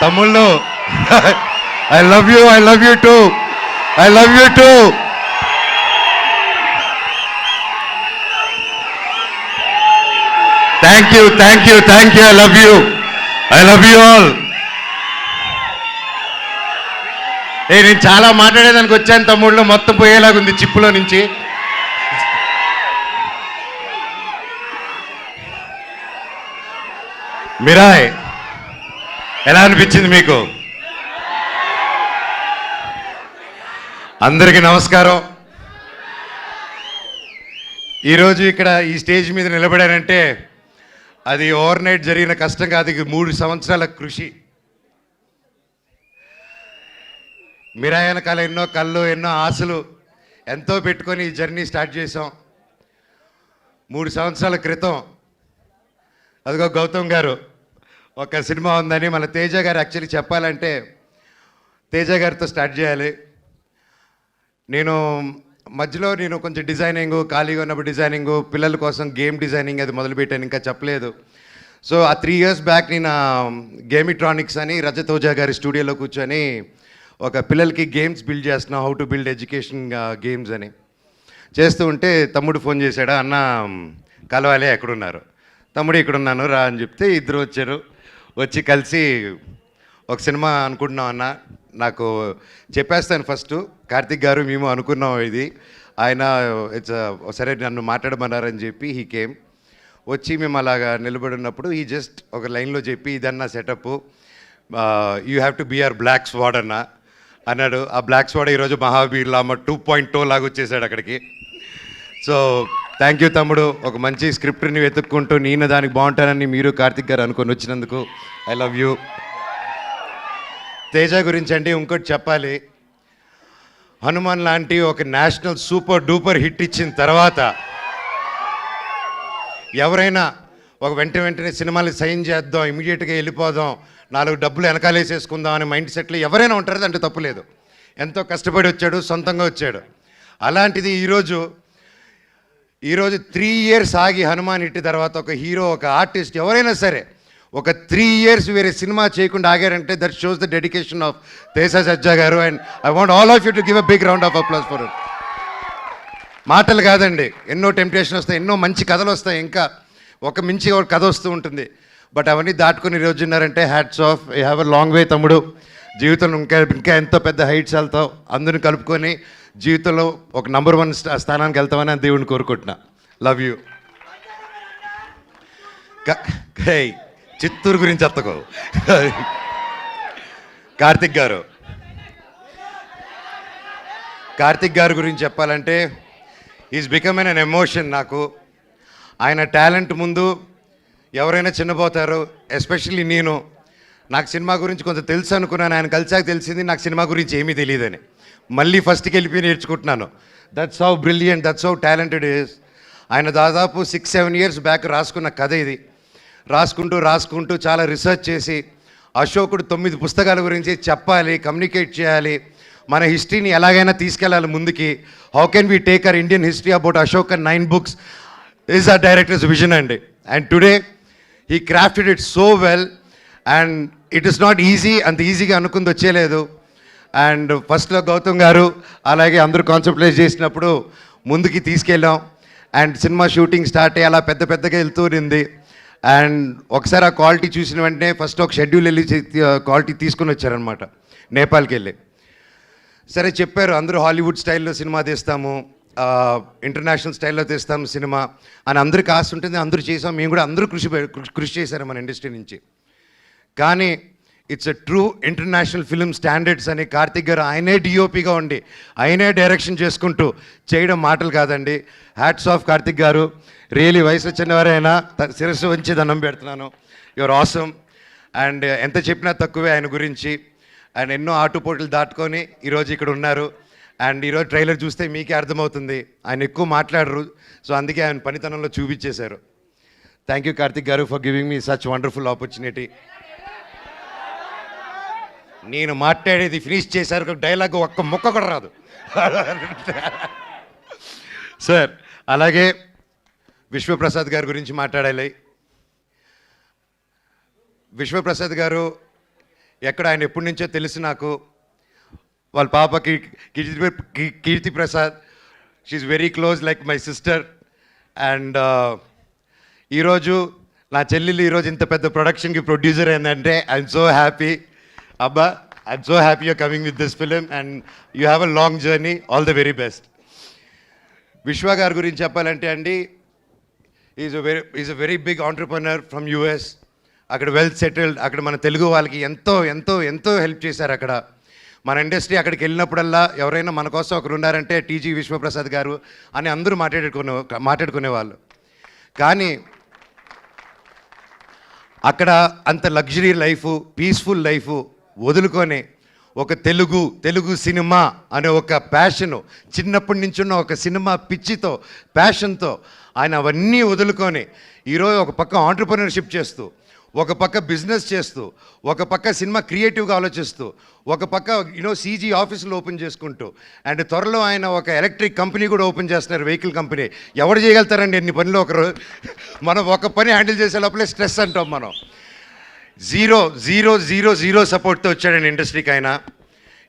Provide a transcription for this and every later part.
తమ్ముళ్ళు I love you two I love you two. Thank you I love you all. నేను చాలా మాట్లాడేదానికి వచ్చాను తమ్ముళ్ళు, మొత్తం పోయేలాగుంది చిప్పులో నుంచి. మిరాయ్ ఎలా అనిపించింది మీకు? అందరికీ నమస్కారం. ఈరోజు ఇక్కడ ఈ స్టేజ్ మీద నిలబడానంటే అది ఓవర్ నైట్ జరిగిన కష్టం కాదు, ఇది 3 సంవత్సరాల కృషి. మిరాయ్ వెనకాల ఎన్నో కళ్ళు, ఎన్నో ఆశలు ఎంతో పెట్టుకొని ఈ జర్నీ స్టార్ట్ చేసాం. 3 సంవత్సరాల క్రితం అదిగో గౌతమ్ గారు ఒక సినిమా ఉందని మన తేజ గారు యాక్చువల్లీ చెప్పాలంటే తేజ గారితో స్టార్ట్ చేయాలి. మధ్యలో నేను కొంచెం డిజైనింగ్, ఖాళీగా ఉన్నప్పుడు డిజైనింగ్, పిల్లల కోసం గేమ్ డిజైనింగ్ అది మొదలుపెట్టాను, ఇంకా చెప్పలేదు. సో ఆ 3 years బ్యాక్ నేను గేమిట్రానిక్స్ అని రజత్ ఓజా గారి స్టూడియోలో కూర్చొని ఒక పిల్లలకి గేమ్స్ బిల్డ్ చేస్తున్నాం, how to build education games అని చేస్తూ ఉంటే తమ్ముడు ఫోన్ చేశాడు, అన్న కలవాలి ఎక్కడున్నారు? తమ్ముడు ఇక్కడున్నాను రా అని చెప్తే ఇద్దరు వచ్చారు. వచ్చి కలిసి ఒక సినిమా అనుకుంటున్నాం అన్న, నాకు చెప్పేస్తాను ఫస్ట్, కార్తిక్ గారు మేము అనుకున్నాం ఇది, ఆయన సరే నన్ను మాట్లాడమన్నారని చెప్పి హీ కేమ్. వచ్చి మేము అలాగా నిలబడి ఉన్నప్పుడు ఈ జస్ట్ ఒక లైన్లో చెప్పి ఇదన్నా setup, you have to be our black squad అన్నాడు. ఆ బ్లాక్ స్వాడ్ ఈరోజు మహావీర్ లామ 2.0 లాగా వచ్చేసాడు అక్కడికి. సో థ్యాంక్ యూ తమ్ముడు, ఒక మంచి స్క్రిప్ట్ని వెతుక్కుంటూ నేను దానికి బాగుంటానని మీరు కార్తిక్ గారు అనుకొని వచ్చినందుకు ఐ లవ్ యూ. తేజ గురించి అంటే ఇంకోటి చెప్పాలి, హనుమాన్ లాంటి ఒక నేషనల్ సూపర్ డూపర్ హిట్ ఇచ్చిన తర్వాత ఎవరైనా ఒక వెంటనే సినిమాలు సైన్ చేద్దాం, ఇమీడియట్గా వెళ్ళిపోదాం, 4 డబ్బులు వెనకాలేసేసుకుందాం అనే మైండ్ సెట్లో ఎవరైనా ఉంటారు, అంటే తప్పులేదు. ఎంతో కష్టపడి వచ్చాడు, సొంతంగా వచ్చాడు. అలాంటిది ఈరోజు 3 years ఆగి హనుమాన్ హిట్ తర్వాత ఒక హీరో, ఒక ఆర్టిస్ట్ ఎవరైనా సరే ఒక 3 years వేరే సినిమా చేయకుండా ఆగారంటే that shows the dedication of Teja Sajja garu. And I want all of you to give a big round of applause for it. మాటలు కాదండి, ఎన్నో టెంప్టేషన్ వస్తాయి, ఎన్నో మంచి కథలు వస్తాయి, ఇంకా ఒక మించి ఒక కథ వస్తూ ఉంటుంది. బట్ అవన్నీ దాటుకొని ఈరోజు ఉన్నారంటే hats off, you have a long way తమ్ముడు. జీవితంలో ఇంకా ఎంతో పెద్ద హైట్స్ వెళ్తావు, అందరిని కలుపుకొని జీవితంలో ఒక నంబర్ 1 స్థానానికి వెళ్తామని దేవుడిని కోరుకుంటున్నా. Love you. చిత్తూరు గురించి ఎత్తకో. కార్తిక్ గారు గురించి చెప్పాలంటే ఈజ్ బికమ్ ఎన్ ఎమోషన్ నాకు. ఆయన టాలెంట్ ముందు ఎవరైనా చిన్నపోతారు, ఎస్పెషల్లీ నాకు సినిమా గురించి కొంచెం తెలుసు అనుకున్నాను, ఆయన కలిసాక తెలిసింది నాకు సినిమా గురించి ఏమీ తెలియదని. మళ్ళీ ఫస్ట్కి వెళ్ళిపోయి నేర్చుకుంటున్నాను. That's how brilliant, that's how talented is. ఆయన దాదాపు 6-7 years బ్యాక్ రాసుకున్న కథ ఇది. రాసుకుంటూ చాలా రీసెర్చ్ చేసి అశోకుడు 9 పుస్తకాల గురించి చెప్పాలి, కమ్యూనికేట్ చేయాలి, మన హిస్టరీని ఎలాగైనా తీసుకెళ్ళాలి ముందుకి. How can we take our Indian history about Ashok and 9 books is ఆ డైరెక్టర్స్ విజన్ అండి. And today he crafted it so well and it is not easy, అంత ఈజీగా అనుకుంది వచ్చేలేదు. అండ్ ఫస్ట్లో గౌతమ్ గారు అలాగే అందరూ కాన్సెప్టలైజ్ చేసినప్పుడు ముందుకి తీసుకెళ్ళాం. అండ్ సినిమా షూటింగ్ స్టార్ట్ అయ్యి అలా పెద్దగా వెళ్తూ ఉంది. అండ్ ఒకసారి ఆ క్వాలిటీ చూసిన వెంటనే ఫస్ట్ ఒక షెడ్యూల్ వెళ్ళి క్వాలిటీ తీసుకుని వచ్చారనమాట, నేపాల్కి వెళ్ళి. సరే చెప్పారు, అందరూ హాలీవుడ్ స్టైల్లో సినిమా తీస్తాము, ఇంటర్నేషనల్ స్టైల్లో తీస్తాము సినిమా అని అందరికీ ఆశ ఉంటుంది, అందరూ చేసాం, మేము కూడా అందరూ కృషి చేశారు మన ఇండస్ట్రీ నుంచి. కానీ it's a true international film standards అని కార్తిక్ గారు ఆయనే డిఓపిగా ఉండి ఆయనే డైరెక్షన్ చేసుకుంటూ చేయడం మాటలు కాదండి. హ్యాట్స్ ఆఫ్ కార్తిక్ గారు, రియలీ వయసు చిన్నవారైనా శిరస్సు వంచి దండం పెడుతున్నాను. Your awesome. అండ్ ఎంత చెప్పినా తక్కువే ఆయన గురించి. అండ్ ఎన్నో ఆటుపోట్లు దాటుకొని ఈరోజు ఇక్కడ ఉన్నారు. అండ్ ఈరోజు ట్రైలర్ చూస్తే మీకే అర్థమవుతుంది, ఆయన ఎక్కువ మాట్లాడరు, సో అందుకే ఆయన పనితనంలో చూపించేశారు. థ్యాంక్ యూ కార్తిక్ గారు for giving me such wonderful opportunity. నేను మాట్లాడేది ఫినిష్ చేశారు, డైలాగ్ ఒక్క ముక్క కూడా రాదు సార్. అలాగే విశ్వప్రసాద్ గారి గురించి మాట్లాడాలి. విశ్వప్రసాద్ గారు ఎక్కడ ఆయన ఎప్పటి నుంచో తెలుసు నాకు. వాళ్ళ పాపకి Keerthi Prasad, she's very close like my sister. And ఈరోజు నా చెల్లెలు ఈరోజు ఇంత పెద్ద ప్రొడక్షన్కి ప్రొడ్యూసర్ ఏంటంటే ఐఎమ్ సో హ్యాపీ. అబ్బా, I'm so happy you're coming with this film and you have a long journey. All the very best. Vishwa గారి గురించి చెప్పాలంటే అండి, is a very big entrepreneur from US. అక్కడ వెల్ సెటిల్డ్. అక్కడ మన తెలుగు వాళ్ళకి ఎంతో ఎంతో ఎంతో హెల్ప్ చేశారు. అక్కడ మన ఇండస్ట్రీ అక్కడికి వెళ్ళినప్పుడల్లా ఎవరైనా మన కోసం ఒకరు ఉన్నారంటే టీజీ విశ్వప్రసాద్ గారు అని అందరూ మాట్లాడుకునేవాళ్ళు. కానీ అక్కడ అంత లగ్జరీ లైఫు, పీస్ఫుల్ లైఫు వదులుకొని ఒక తెలుగు సినిమా అనే ఒక ప్యాషను, చిన్నప్పటి నుంచి ఉన్న ఒక సినిమా పిచ్చితో, ప్యాషన్తో ఆయన అవన్నీ వదులుకొని ఈరోజు ఒక పక్క ఆంటర్ప్రెన్యూర్షిప్ చేస్తూ, ఒక పక్క బిజినెస్ చేస్తూ, ఒక పక్క సినిమా క్రియేటివ్గా ఆలోచిస్తూ, ఒక పక్క సీజీ ఆఫీసులు ఓపెన్ చేసుకుంటూ, అండ్ త్వరలో ఆయన ఒక ఎలక్ట్రిక్ కంపెనీ కూడా ఓపెన్ చేస్తున్నారు, వెహికల్ కంపెనీ. ఎవరు చేయగలుగుతారండి ఎన్ని పనులు ఒకరు? మనం ఒక పని హ్యాండిల్ చేసే లోపలే స్ట్రెస్ అంటాం మనం. జీరో సపోర్ట్తో వచ్చాడండి ఇండస్ట్రీకి ఆయన.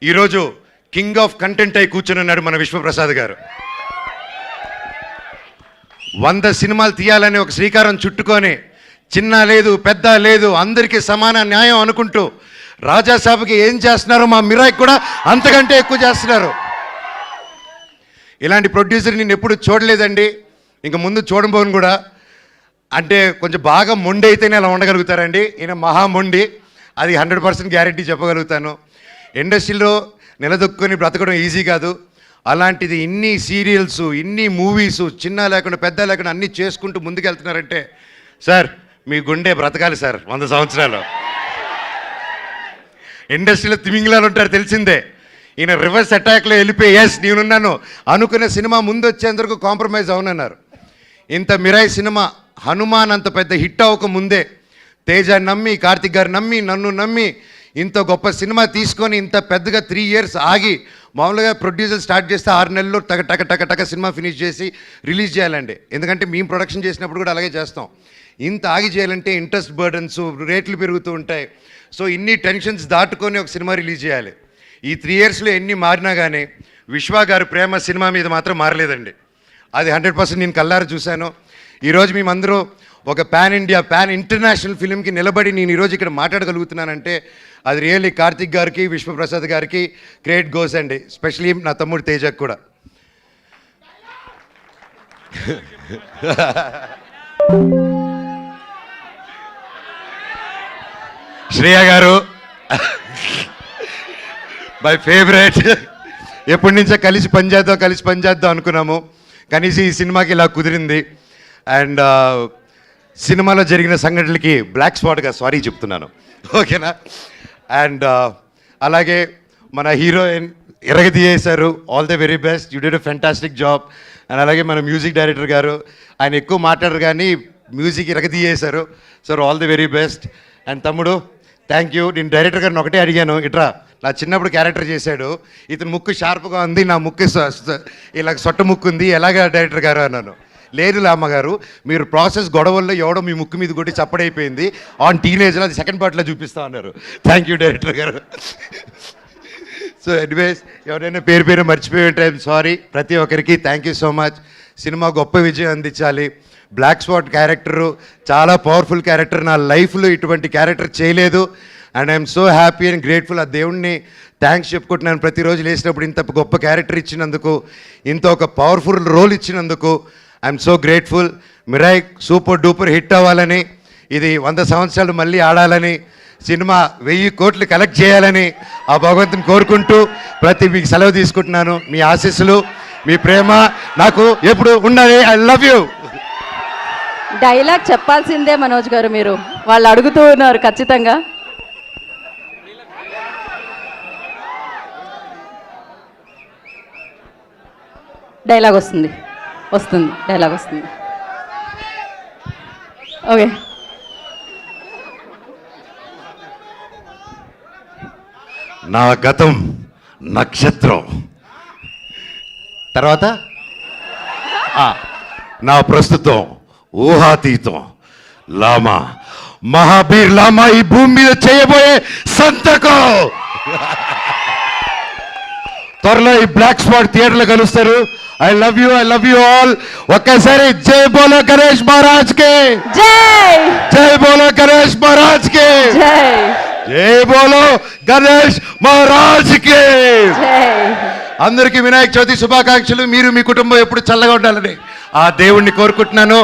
ఈరోజు కింగ్ ఆఫ్ కంటెంట్ అయి కూర్చొని ఉన్నాడు మన విశ్వప్రసాద్ గారు. 100 సినిమాలు తీయాలని ఒక శ్రీకారం చుట్టుకొని, చిన్న లేదు పెద్ద లేదు అందరికీ సమాన న్యాయం అనుకుంటూ, రాజాసాబ్కి ఏం చేస్తున్నారు మా మిరాయికి కూడా అంతకంటే ఎక్కువ చేస్తున్నారు. ఇలాంటి ప్రొడ్యూసర్ నేను ఎప్పుడు చూడలేదండి, ఇంక ముందు చూడబోను కూడా. అంటే కొంచెం బాగా మొండి అయితేనే అలా ఉండగలుగుతారండి. ఈయన మహా మొండి, అది 100% గ్యారెంటీ చెప్పగలుగుతాను. ఇండస్ట్రీలో నిలదొక్కుని బ్రతకడం ఈజీ కాదు. అలాంటిది ఇన్ని సీరియల్స్, ఇన్ని మూవీసు, చిన్న లేకుండా పెద్ద లేకుండా అన్నీ చేసుకుంటూ ముందుకెళ్తున్నారంటే, సార్ మీ గుండె బ్రతకాలి సార్ 100 సంవత్సరాలు. ఇండస్ట్రీలో తిమింగిలాలు ఉంటారు తెలిసిందే. ఈయన రివర్స్ అటాక్లో వెళ్ళిపోయి ఎస్ నేనున్నాను అనుకునే సినిమా ముందు వచ్చేందుకు కాంప్రమైజ్ అవునన్నారు. ఇంత మిరాయి సినిమా హనుమాన్ అంత పెద్ద హిట్ అవ్వక ముందే తేజ నమ్మి, కార్తిక్ గారు నమ్మి, నన్ను నమ్మి ఇంత గొప్ప సినిమా తీసుకొని ఇంత పెద్దగా 3 years ఆగి, మామూలుగా ప్రొడ్యూసర్ స్టార్ట్ చేస్తే 6 నెలల్లో టక సినిమా ఫినిష్ చేసి రిలీజ్ చేయాలండి. ఎందుకంటే మేము ప్రొడక్షన్ చేసినప్పుడు కూడా అలాగే చేస్తాం. ఇంత ఆగి చేయాలంటే ఇంట్రెస్ట్ బర్డన్స్, రేట్లు పెరుగుతూ ఉంటాయి. సో ఇన్ని టెన్షన్స్ దాటుకొని ఒక సినిమా రిలీజ్ చేయాలి. ఈ 3 yearsలో ఎన్ని మారినా కానీ విశ్వ గారి ప్రేమ సినిమా మీద మాత్రం మారలేదండి. అది 100% నేను కల్లారా చూశాను. ఈరోజు మేమందరూ ఒక పాన్ ఇండియా, పాన్ ఇంటర్నేషనల్ ఫిలింకి నిలబడి నేను ఈరోజు ఇక్కడ మాట్లాడగలుగుతున్నానంటే అది రియల్లీ కార్తిక్ గారికి, విశ్వప్రసాద్ గారికి క్రెడిట్ గోస్ అండి. స్పెషలీ నా తమ్ముడు తేజకు కూడా. శ్రేయ గారు మై ఫేవరెట్. ఎప్పటి నుంచో కలిసి పనిచేద్దాం అనుకున్నాము. కనీసం ఈ సినిమాకి ఇలా కుదిరింది. అండ్ సినిమాలో జరిగిన సంఘటనలకి బ్లాక్ స్పాట్గా సారీ చెప్తున్నాను, ఓకేనా? అండ్ అలాగే మన హీరోయిన్ ఎరగదీయేశారు. All the very best, you did a fantastic job. And అలాగే మన మ్యూజిక్ డైరెక్టర్ గారు, ఆయన ఎక్కువ మాట్లాడరు కానీ మ్యూజిక్ ఎరగదీయేశారు. So all the very best. And తమ్ముడు థ్యాంక్ యూ. నేను డైరెక్టర్ గారిని ఒకటే అడిగాను, ఇట్రా నా చిన్నప్పుడు క్యారెక్టర్ చేశాడు, ఇతను ముక్కు షార్ప్గా ఉంది, నా ముక్కు ఇలా సొట్ట ముక్కు ఉంది, ఎలాగా డైరెక్టర్ గారు అన్నాను. లేదు అమ్మగారు, మీరు ప్రాసెస్ గొడవల్లో ఎవడో మీ ముక్కు మీద కొట్టి చప్పడైపోయింది, ఆన్ టీనేజ్లో అది సెకండ్ పార్ట్లో చూపిస్తా అన్నారు. థ్యాంక్ యూ డైరెక్టర్ గారు. సో ఎనీవేస్, ఎవరైనా పేరు మర్చిపోయి ఉంటే ఐఎమ్ సారీ. ప్రతి ఒక్కరికి thank you so much. Cinema గొప్ప విజయం అందించాలి. బ్లాక్ స్పాట్ క్యారెక్టరు చాలా పవర్ఫుల్ క్యారెక్టర్. నా లైఫ్లో ఇటువంటి క్యారెక్టర్ చేయలేదు. And I'm so happy and grateful. ఆ దేవుణ్ణి థ్యాంక్స్ చెప్పుకుంటున్నాను. ప్రతిరోజు లేచినప్పుడు ఇంత గొప్ప క్యారెక్టర్ ఇచ్చినందుకు, ఇంత ఒక పవర్ఫుల్ రోల్ ఇచ్చినందుకు I'm so grateful. Mirai super duper hit అవ్వాలని, ఇది 100 సంవత్సరాలు మళ్ళీ ఆడాలని, సినిమా 1000 కోట్లు కలెక్ట్ చేయాలని ఆ భగవంతుని కోరుకుంటూ మీకు సెలవు తీసుకుంటున్నాను. మీ ఆశీస్సులు, మీ ప్రేమ నాకు ఎప్పుడు ఉండాలి. I love you. డైలాగ్ చెప్పాల్సిందే మనోజ్ గారు, మీరు వాళ్ళు అడుగుతూ ఉన్నారు ఖచ్చితంగా. డైలాగ్ వస్తుంది డైలాగ్ వస్తుంది. ఓకే. నా గతం నక్షత్రం, తర్వాత నా ప్రస్తుతం ఊహాతీతం, లామా మహాబీర్ లామా ఈ భూమి మీద చేయబోయే సంతకం. త్వరలో ఈ బ్లాక్ స్పాట్ థియేటర్లో కలుస్తారు. I love you all. ఒక్కసారి జై బోలో గణేష్ మహారాజ్ కి, జై జై బోలో గణేష్ మహారాజ్ కి, జై జై బోలో గణేష్ మహారాజ్ కి. జై. అందరికీ వినాయక చవితి శుభాకాంక్షలు. మీరు మీ కుటుంబం ఎప్పుడు చల్లగా ఉండాలని ఆ దేవుణ్ణి కోరుకుంటున్నాను.